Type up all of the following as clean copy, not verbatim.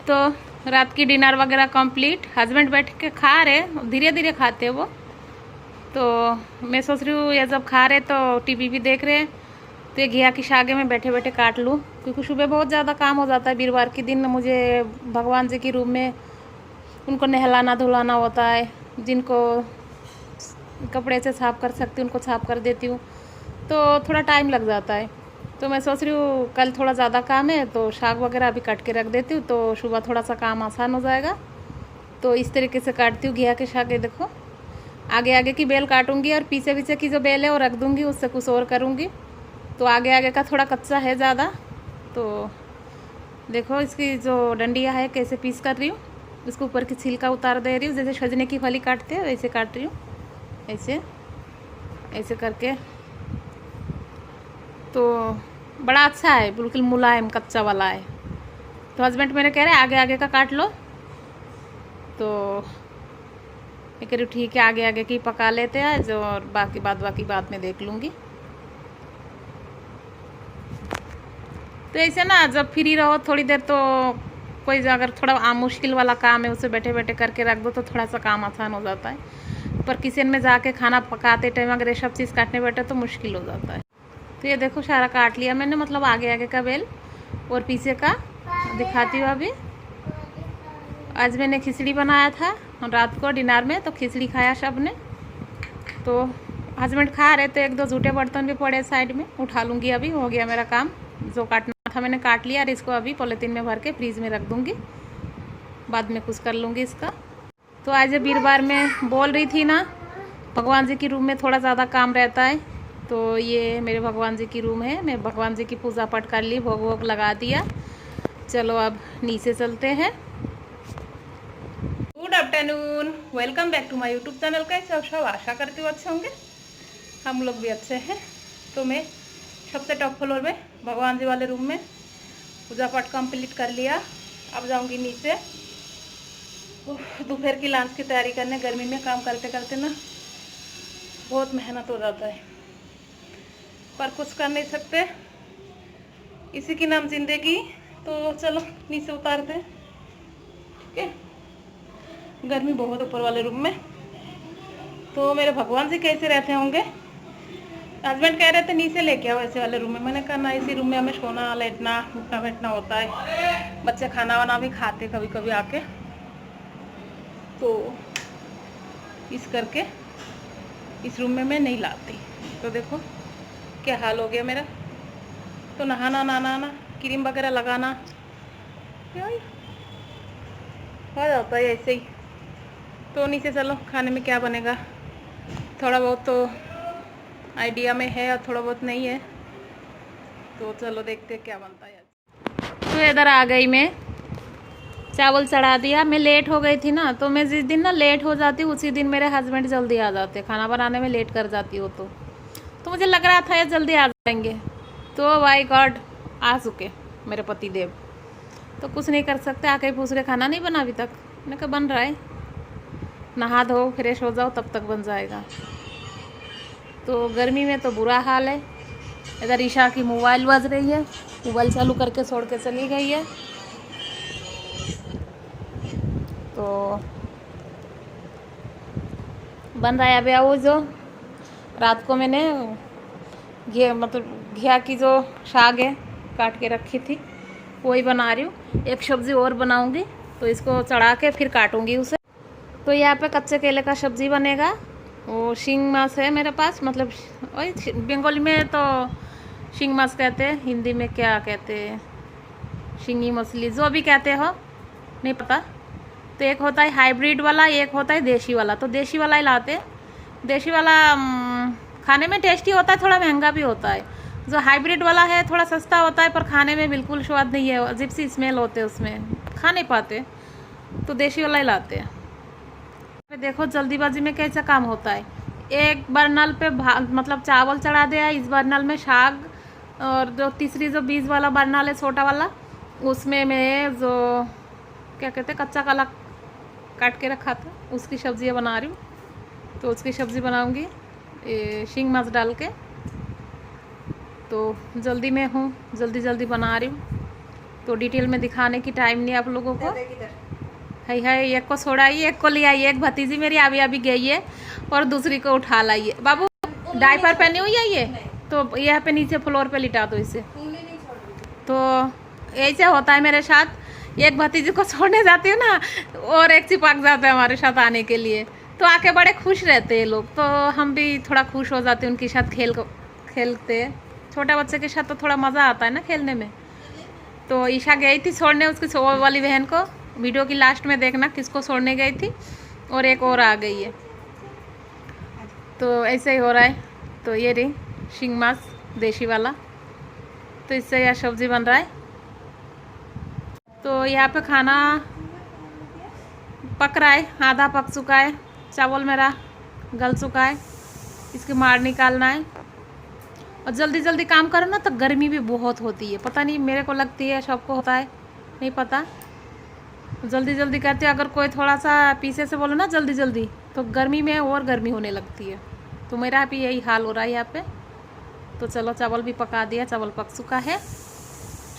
तो रात की डिनर वगैरह कंप्लीट। हस्बैंड बैठ के खा रहे, धीरे धीरे खाते हैं वो। तो मैं सोच रही हूँ ये जब खा रहे तो टीवी भी देख रहे हैं, तो ये घिया की शागे में बैठे बैठे काट लूँ, क्योंकि सुबह बहुत ज़्यादा काम हो जाता है। वीरवार के दिन मुझे भगवान जी की रूम में उनको नहलाना धुलाना होता है। जिनको कपड़े से साफ़ कर सकती हूँ उनको साफ़ कर देती हूँ, तो थोड़ा टाइम लग जाता है। तो मैं सोच रही हूँ कल थोड़ा ज़्यादा काम है तो शाग वगैरह अभी काट के रख देती हूँ, तो सुबह थोड़ा सा काम आसान हो जाएगा। तो इस तरीके से काटती हूँ घिया के शागे। देखो, आगे आगे की बेल काटूंगी और पीछे पीछे की जो बेल है वो रख दूँगी, उससे कुछ और करूँगी। तो आगे आगे का थोड़ा कच्चा है ज़्यादा। तो देखो इसकी जो डंडियाँ है कैसे पीस कर रही हूँ, इसको ऊपर की छिलका उतार दे रही हूँ। जैसे सजने की फली काटते हैं वैसे काट रही हूँ, ऐसे ऐसे करके। तो बड़ा अच्छा है, बिल्कुल मुलायम कच्चा वाला है। तो हस्बैंड मेरे कह रहे हैं आगे आगे का काट लो, तो मैं कह रही हूँ ठीक है आगे आगे की पका लेते हैं जो, और बाकी बात में देख लूँगी। तो ऐसे ना जब फ्री रहो थोड़ी देर, तो कोई अगर थोड़ा मुश्किल वाला काम है उसे बैठे बैठे करके रख दो तो थोड़ा सा काम आसान हो जाता है। पर किचन में जाके खाना पकाते टाइम अगर ये सब चीज़ काटने बैठे तो मुश्किल हो जाता है। तो ये देखो सारा काट लिया मैंने, मतलब आगे आगे का बेल और पीछे का दिखाती हूँ अभी। आज मैंने खिचड़ी बनाया था रात को डिनर में, तो खिचड़ी खाया सब ने। तो हस्बैंड खा रहे तो एक दो जूठे बर्तन भी पड़े साइड में, उठा लूँगी। अभी हो गया मेरा काम, जो काटना था मैंने काट लिया, और इसको अभी पॉलीथीन में भर के फ्रीज में रख दूँगी, बाद में कुछ कर लूँगी इसका। तो आज वीरवार में बोल रही थी ना, भगवान जी की रूम में थोड़ा ज़्यादा काम रहता है। तो ये मेरे भगवान जी की रूम है, मैं भगवान जी की पूजा पाठ कर ली, भोग वोग लगा दिया। चलो अब नीचे चलते हैं। Good afternoon, welcome back to my YouTube channel. कैसे सब आशा करती हूँ अच्छे होंगे, हम लोग भी अच्छे हैं। तो मैं सबसे टॉप फ्लोर में भगवान जी वाले रूम में पूजा पाठ कंप्लीट कर लिया। अब जाऊंगी नीचे दोपहर की लंच की तैयारी करने। गर्मी में काम करते करते ना बहुत मेहनत हो जाता है, पर कुछ कर नहीं सकते, इसी की नाम जिंदगी। तो चलो नीचे उतारते हैं, ठीक है। गर्मी बहुत ऊपर वाले रूम में। तो मेरे भगवान जी कैसे रहते होंगे, हस्बैंड कह रहे थे नीचे लेके आओ ऐसे वाले रूम में। मैंने कहा ना, इसी रूम में हमें सोना लेटना उठना बैठना होता है, बच्चे खाना वाना भी खाते कभी कभी आके, तो इस करके इस रूम में मैं नहीं लाती। तो देखो क्या हाल हो गया मेरा। तो नहाना नहाना क्रीम वगैरह लगाना हो जाता है ऐसे ही। तो नीचे चलो, खाने में क्या बनेगा थोड़ा बहुत तो आइडिया में है और थोड़ा बहुत नहीं है, तो चलो देखते क्या बनता है। तो इधर आ गई मैं, चावल चढ़ा दिया। मैं लेट हो गई थी ना, तो मैं जिस दिन ना लेट हो जाती हूँ उसी दिन मेरे हस्बैंड जल्दी आ जाते। खाना बनाने में लेट कर जाती हो तो मुझे लग रहा था ये जल्दी आ जाएंगे, तो बाय गॉड आ चुके मेरे पति देव। तो कुछ नहीं कर सकते, आके पूछ रहे खाना नहीं बना अभी तक। मैंने कहा बन रहा है, नहा धो फ्रेश हो जाओ तब तक बन जाएगा। तो गर्मी में तो बुरा हाल है। इधर ईशा की मोबाइल बज रही है, मोबाइल चालू करके छोड़ के चली गई है। तो बन रहा है अभी वो जो रात को मैंने घिया की जो शाग है काट के रखी थी वही बना रही हूँ। एक सब्ज़ी और बनाऊँगी, तो इसको चढ़ा के फिर काटूँगी उसे। तो यहाँ पे कच्चे केले का सब्ज़ी बनेगा। वो शिंग मास है मेरे पास, मतलब वही बंगाली में तो शिंग मास कहते हैं, हिंदी में क्या कहते हैं, शिंगी मछली, जो भी कहते हो नहीं पता। तो एक होता है हाइब्रिड वाला, एक होता है देसी वाला। तो देसी वाला ही लाते हैं। देसी वाला खाने में टेस्टी होता है, थोड़ा महंगा भी होता है। जो हाइब्रिड वाला है थोड़ा सस्ता होता है, पर खाने में बिल्कुल स्वाद नहीं है, अजीब सी स्मेल होते हैं उसमें, खा नहीं पाते। तो देसी वाला ही लाते हैं। देखो जल्दीबाजी में कैसा काम होता है। एक बर्नल पे मतलब चावल चढ़ा दिया, इस बर्नल में शाग, और जो तीसरी जो बीज वाला बर्नल है छोटा वाला, उसमें मैं जो क्या कहते हैं कच्चा काला काट के रखा था उसकी सब्जियाँ बना रही हूँ। तो उसकी सब्ज़ी बनाऊँगी शिंग मास डाल के। तो जल्दी में हूँ, जल्दी जल्दी बना रही हूँ। तो डिटेल में दिखाने की टाइम नहीं आप लोगों को। है एक को छोड़ाइए, एक को ले आइए, एक भतीजी मेरी अभी अभी गई है और दूसरी को उठा लाइए। बाबू डायपर पहनी हुई है ये, तो यहाँ पे नीचे फ्लोर पे लिटा दो इसे। तो ऐसे होता है मेरे साथ, एक भतीजी को छोड़ने जाती हूँ ना और एक चिपक जाता है हमारे साथ आने के लिए, तो आके बड़े खुश रहते हैं लोग, तो हम भी थोड़ा खुश हो जाते हैं उनके साथ खेलते। छोटे बच्चे के साथ तो थोड़ा मज़ा आता है ना खेलने में। तो ईशा गई थी छोड़ने उसकी वो वाली बहन को, वीडियो की लास्ट में देखना किसको छोड़ने गई थी, और एक और आ गई है। तो ऐसे ही हो रहा है। तो ये रही शिंग मास देशी वाला, तो इससे यह सब्ज़ी बन रहा है। तो यहाँ पे खाना पक रहा है, आधा पक चुका है, चावल मेरा गल चुका है, इसकी मार निकालना है। और जल्दी जल्दी काम करो ना तो गर्मी भी बहुत होती है, पता नहीं मेरे को लगती है सबको होता है नहीं पता। जल्दी जल्दी करते हैं, अगर कोई थोड़ा सा पीछे से बोलो ना जल्दी जल्दी तो गर्मी में और गर्मी होने लगती है। तो मेरा भी यही हाल हो रहा है यहाँ पे। तो चलो चावल भी पका दिया, चावल पक चुका है,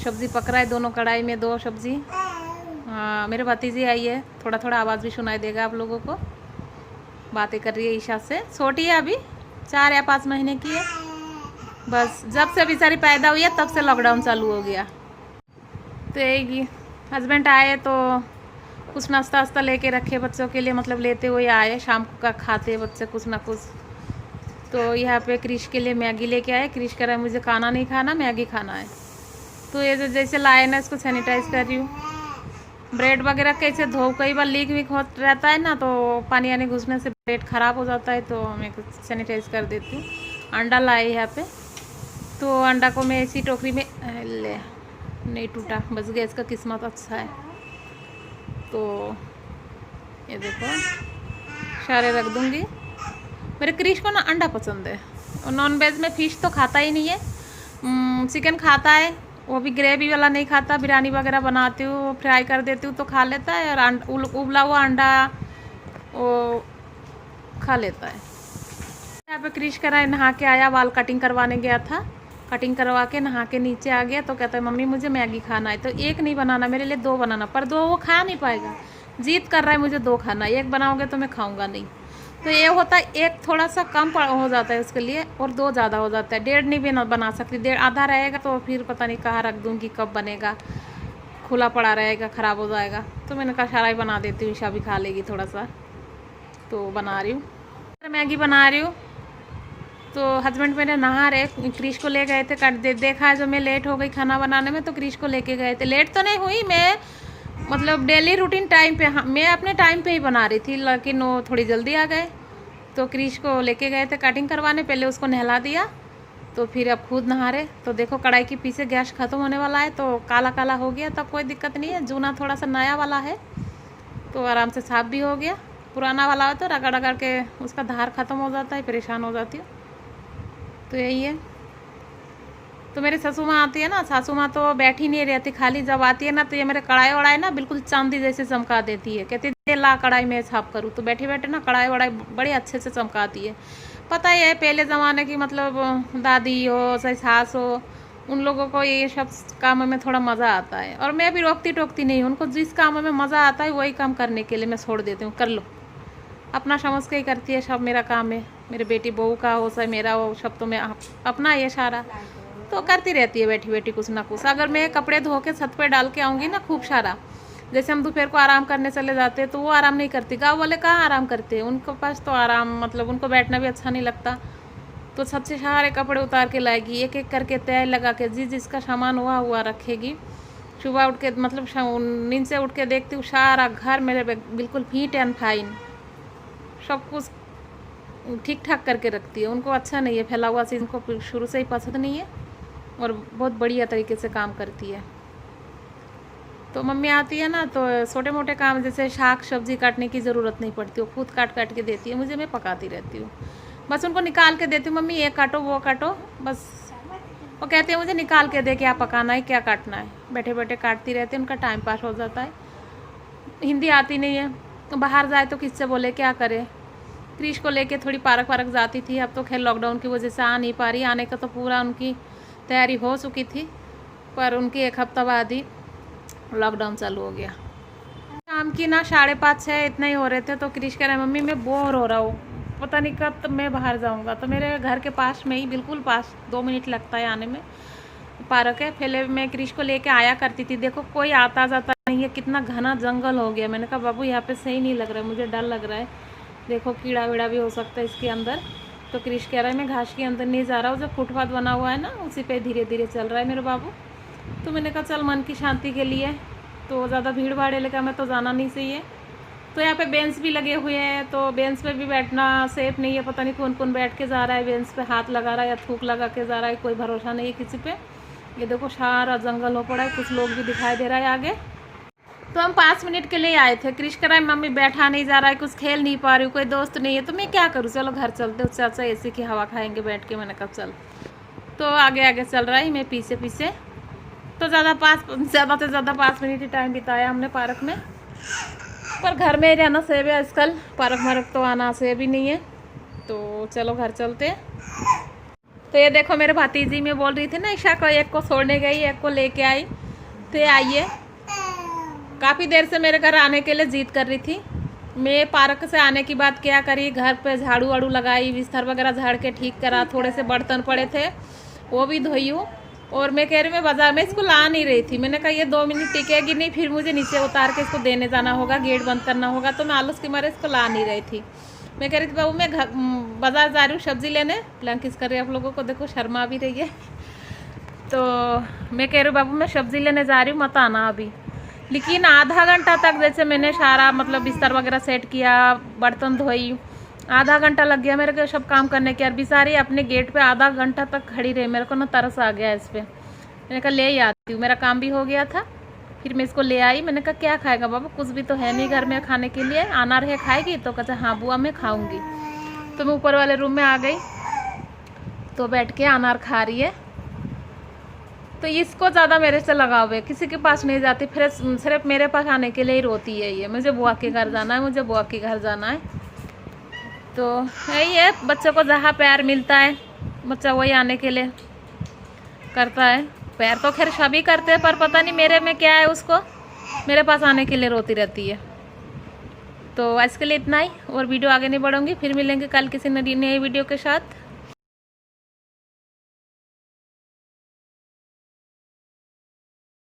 सब्ज़ी पक रहा है दोनों कढ़ाई में, 2 सब्ज़ी। हाँ मेरे भतीजी आई है, थोड़ा थोड़ा आवाज़ भी सुनाई देगा आप लोगों को, बातें कर रही है ईशा से। छोटी है अभी, 4 या 5 महीने की है बस। जब से बेचारी पैदा हुई है तब से लॉकडाउन चालू हो गया। तो यही हस्बैंड आए तो कुछ नाश्ता वास्ता लेके रखे बच्चों के लिए, मतलब लेते हुए आए, शाम का खाते बच्चे कुछ ना कुछ। तो यहाँ पे क्रिश के लिए मैगी लेके आए, क्रिश कह रहा है मुझे खाना नहीं खाना, मैगी खाना है। तो ये जो जैसे लाए ना इसको सैनिटाइज कर रही हूँ। ब्रेड वगैरह कैसे धो, कई बार लीक वीक हो रहता है ना, तो पानी आने घुसने से ब्रेड ख़राब हो जाता है, तो मैं कुछ सैनिटाइज कर देती हूँ। अंडा लाए यहाँ पे, तो अंडा को मैं ऐसी टोकरी में ले, नहीं टूटा, बच गया, इसका किस्मत अच्छा है। तो ये देखो सारे रख दूँगी। मेरे क्रिश को ना अंडा पसंद है, और नॉन वेज में फ़िश तो खाता ही नहीं है, चिकन खाता है, वो भी ग्रेवी वाला नहीं खाता। बिरयानी वगैरह बनाती हूँ, फ्राई कर देती हूँ तो खा लेता है, और उबला हुआ अंडा वो खा लेता है। यहाँ पे क्रिश करा है, नहा के आया, बाल कटिंग करवाने गया था, कटिंग करवा के नहा के नीचे आ गया, तो कहता है मम्मी मुझे मैगी खाना है। तो एक नहीं बनाना मेरे लिए, 2 बनाना, पर 2 वो खा नहीं पाएगा, जिद कर रहा है मुझे 2 खाना, एक बनाओगे तो मैं खाऊंगा नहीं। तो ये होता है, एक थोड़ा सा कम हो जाता है उसके लिए, और 2 ज़्यादा हो जाता है। 1.5 नहीं भी बना सकती, 1.5 आधा रहेगा तो फिर पता नहीं कहाँ रख दूँगी, कब बनेगा, खुला पड़ा रहेगा, ख़राब हो जाएगा। तो मैंने कहा सारा ही बना देती हूँ, ईशा भी खा लेगी थोड़ा सा। तो बना रही हूँ, मैगी बना रही हूँ। तो हस्बैंड मेरे नहा रहे, क्रिश को ले गए थे, देखा जो मैं लेट हो गई खाना बनाने में, तो क्रिश को लेके गए थे। लेट तो नहीं हुई मैं, मतलब डेली रूटीन टाइम पे, मैं अपने टाइम पे ही बना रही थी, लेकिन वो थोड़ी जल्दी आ गए। तो क्रिश को लेके गए थे कटिंग करवाने, पहले उसको नहला दिया, तो फिर अब खुद नहा रहे। तो देखो कढ़ाई के पीछे गैस ख़त्म होने वाला है, तो काला काला हो गया, तब कोई दिक्कत नहीं है, जूना थोड़ा सा नया वाला है तो आराम से साफ भी हो गया। पुराना वाला हो तो रगड़ रगड़ के उसका धार ख़त्म हो जाता है, परेशान हो जाती हूँ। तो यही है। तो मेरी सासू माँ आती है ना, सासू माँ तो बैठी नहीं रहती, खाली जब आती है ना तो ये मेरे कढ़ाई वढ़ाई ना बिल्कुल चांदी जैसे चमका देती है, कहती है ला कढ़ाई में छाप करूँ। तो बैठे बैठे ना कढ़ाई वढ़ाई बड़े अच्छे से चमकाती है। पता ही है पहले ज़माने की, मतलब दादी हो चाहे सास हो, उन लोगों को ये सब कामों में थोड़ा मज़ा आता है। और मैं भी रोकती टोकती नहीं हूँ उनको, जिस कामों में मज़ा आता है वही काम करने के लिए मैं छोड़ देती हूँ, कर लो, अपना समझ के ही करती है, सब मेरा काम है। मेरे बेटी बहू का हो चाहे मेरा हो, सब तो मैं अपना ये सारा तो करती रहती है बैठी बैठी कुछ ना कुछ। अगर मैं कपड़े धो के छत पे डाल के आऊँगी ना खूब सारा, जैसे हम दोपहर को आराम करने चले जाते हैं, तो वो आराम नहीं करती। गाँव वाले कहाँ आराम करते हैं, उनके पास तो आराम, मतलब उनको बैठना भी अच्छा नहीं लगता। तो छत से सारे कपड़े उतार के लाएगी, एक एक करके तय लगा के, जिसका सामान हुआ रखेगी। सुबह उठ के, मतलब नींद से उठ के देखती हूँ सारा घर मेरे बिल्कुल नीट एंड फाइन, सब कुछ ठीक ठाक करके रखती है। उनको अच्छा नहीं है फैला हुआ चीज़, उनको शुरू से ही पसंद नहीं है, और बहुत बढ़िया तरीके से काम करती है। तो मम्मी आती है ना तो छोटे मोटे काम जैसे शाक सब्जी काटने की ज़रूरत नहीं पड़ती, वो खुद काट काट के देती है मुझे, मैं पकाती रहती हूँ। बस उनको निकाल के देती हूँ, मम्मी ये काटो वो काटो, बस वो कहती है मुझे निकाल के दे, क्या पकाना है क्या काटना है। बैठे बैठे काटती रहती है, उनका टाइम पास हो जाता है। हिंदी आती नहीं है, तो बाहर जाए तो किससे बोले, क्या करे। क्रिश को लेके थोड़ी पार्क वार्क जाती थी, अब तो खैर लॉकडाउन की वजह से आ नहीं पा रही। आने का तो पूरा उनकी तैयारी हो चुकी थी, पर उनकी 1 हफ्ता बाद ही लॉकडाउन चालू हो गया। शाम की ना 5:30-6 इतना ही हो रहे थे, तो क्रिश कह रहा है मम्मी मैं बोर हो रहा हूँ, पता नहीं कब तब मैं बाहर जाऊँगा। तो मेरे घर के पास में ही, बिल्कुल पास, 2 मिनट लगता है आने में, पार्क है। पहले मैं क्रिश को लेके आया करती थी, देखो कोई आता जाता नहीं है, कितना घना जंगल हो गया। मैंने कहा बाबू यहाँ पे सही नहीं लग रहा है, मुझे डर लग रहा है, देखो कीड़ा वीड़ा भी हो सकता है इसके अंदर। तो क्रिश कह रहा है मैं घास के अंदर नहीं जा रहा हूँ, जो फुटपाथ बना हुआ है ना उसी पे धीरे धीरे चल रहा है मेरे बाबू। तो मैंने कहा चल मन की शांति के लिए, तो ज़्यादा भीड़ भाड़ इलाका में तो जाना नहीं चाहिए। तो यहाँ पे बेंच भी लगे हुए हैं, तो बेंच पे भी बैठना सेफ नहीं है, पता नहीं कौन कौन बैठ के जा रहा है बेंच पे, हाथ लगा रहा है या थूक लगा के जा रहा है, कोई भरोसा नहीं है किसी पे। ये देखो सारा जंगल हो पड़ा है, कुछ लोग भी दिखाई दे रहा है आगे। तो हम 5 मिनट के लिए आए थे। क्रिश कह रहा है मम्मी बैठा नहीं जा रहा है, कुछ खेल नहीं पा रही हूँ, कोई दोस्त नहीं है, तो मैं क्या करूँ, चलो घर चलते, उससे अच्छा एसी की हवा खाएंगे बैठ के। मैंने कहा चल। तो आगे आगे चल रहा है, मैं पीछे पीछे। तो ज़्यादा से ज़्यादा 5 मिनट ही टाइम बिताया हमने पार्क में। पर घर में ही रहना सेब है आजकल, पार्क मार्क तो आना सेब ही नहीं है। तो चलो घर चलते। तो ये देखो मेरे भतीजी, में बोल रही थी ना ईशा को, एक को छोड़ने गई एक को लेके आई। तो आइए, काफ़ी देर से मेरे घर आने के लिए जिद कर रही थी। मैं पार्क से आने की बात क्या करी, घर पे झाड़ू वाड़ू लगाई, बिस्तर वगैरह झाड़ के ठीक करा, थोड़े से बर्तन पड़े थे वो भी धोई हूँ। और मैं कह रही मैं बाजार में इसको ला नहीं रही थी। मैंने कहा ये 2 मिनट टिकेगी नहीं, फिर मुझे नीचे उतार के इसको देने जाना होगा, गेट बंद करना होगा। तो मैं आलस के मारे इसको ला नहीं रही थी। मैं कह रही थी बाबू मैं बाजार जा रही हूँ सब्जी लेने। प्लैंकिस कर रही है, आप लोगों को देखो शर्मा भी रही है। तो मैं कह रही हूँ बाबू मैं सब्जी लेने जा रही हूँ, मत आना अभी। लेकिन आधा घंटा तक जैसे मैंने सारा मतलब बिस्तर वगैरह सेट किया, बर्तन धोई, आधा घंटा लग गया मेरे को सब काम करने के। और बेचारी अपने गेट पे आधा घंटा तक खड़ी रही, मेरे को ना तरस आ गया इस पर। मैंने कहा ले ही आती हूँ, मेरा काम भी हो गया था। फिर मैं इसको ले आई। मैंने कहा क्या खाएगा बाबा, कुछ भी तो है नहीं घर में खाने के लिए, अनार है खाएगी? तो कहता हाँ बुआ मैं खाऊंगी। तो मैं ऊपर वाले रूम में आ गई, तो बैठ के अनार खा रही है। तो इसको ज़्यादा मेरे से लगाव है, किसी के पास नहीं जाती, फिर सिर्फ मेरे पास आने के लिए ही रोती है ये, मुझे बुआ के घर जाना है, मुझे बुआ के घर जाना है। तो यही है, बच्चों को जहाँ प्यार मिलता है बच्चा वही आने के लिए करता है। प्यार तो खैर सभी करते हैं, पर पता नहीं मेरे में क्या है, उसको मेरे पास आने के लिए रोती रहती है। तो आज के लिए इतना ही, और वीडियो आगे नहीं बढ़ूंगी, फिर मिलेंगे कल किसी नई वीडियो के साथ।